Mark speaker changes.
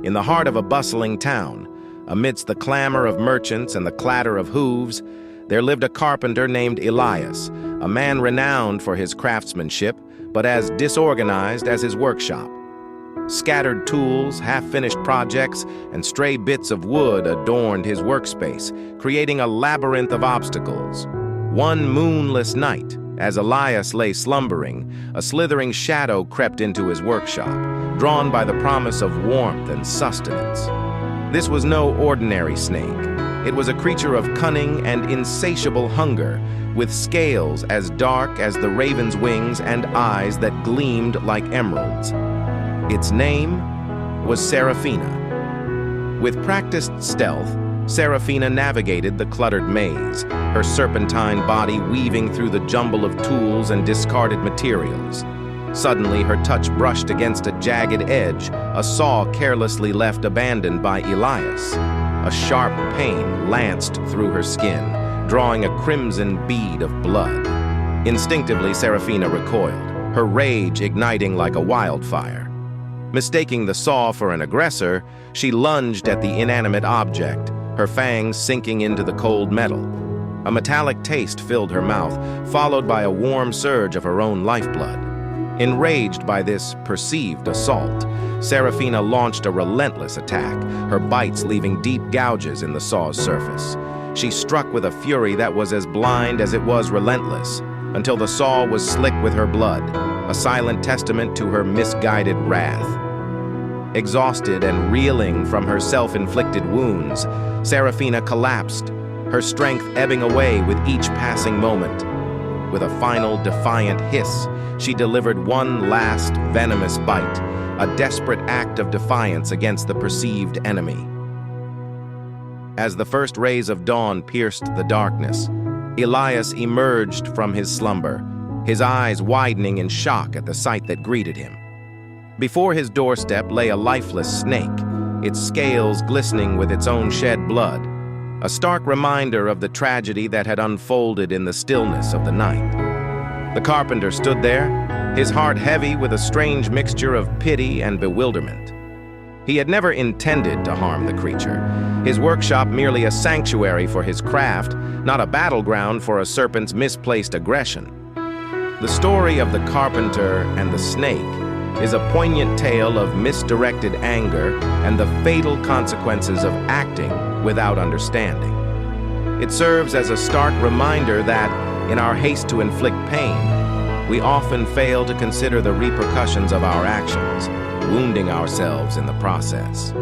Speaker 1: In the heart of a bustling town, amidst the clamor of merchants and the clatter of hooves, there lived a carpenter named Elias, a man renowned for his craftsmanship, but as disorganized as his workshop. Scattered tools, half-finished projects, and stray bits of wood adorned his workspace, creating a labyrinth of obstacles. One moonless night, as Elias lay slumbering, a slithering shadow crept into his workshop, drawn by the promise of warmth and sustenance. This was no ordinary snake. It was a creature of cunning and insatiable hunger, with scales as dark as the raven's wings and eyes that gleamed like emeralds. Its name was Seraphina. With practiced stealth, Seraphina navigated the cluttered maze, her serpentine body weaving through the jumble of tools and discarded materials. Suddenly, her touch brushed against a jagged edge, a saw carelessly left abandoned by Elias. A sharp pain lanced through her skin, drawing a crimson bead of blood. Instinctively, Seraphina recoiled, her rage igniting like a wildfire. Mistaking the saw for an aggressor, she lunged at the inanimate object, her fangs sinking into the cold metal. A metallic taste filled her mouth, followed by a warm surge of her own lifeblood. Enraged by this perceived assault, Seraphina launched a relentless attack, her bites leaving deep gouges in the saw's surface. She struck with a fury that was as blind as it was relentless, until the saw was slick with her blood, a silent testament to her misguided wrath. Exhausted and reeling from her self-inflicted wounds, Seraphina collapsed, her strength ebbing away with each passing moment. With a final defiant hiss, she delivered one last venomous bite, a desperate act of defiance against the perceived enemy. As the first rays of dawn pierced the darkness, Elias emerged from his slumber, his eyes widening in shock at the sight that greeted him. Before his doorstep lay a lifeless snake, its scales glistening with its own shed blood, a stark reminder of the tragedy that had unfolded in the stillness of the night. The carpenter stood there, his heart heavy with a strange mixture of pity and bewilderment. He had never intended to harm the creature, his workshop merely a sanctuary for his craft, not a battleground for a serpent's misplaced aggression. The story of the carpenter and the snake is a poignant tale of misdirected anger and the fatal consequences of acting without understanding. It serves as a stark reminder that, in our haste to inflict pain, we often fail to consider the repercussions of our actions, wounding ourselves in the process.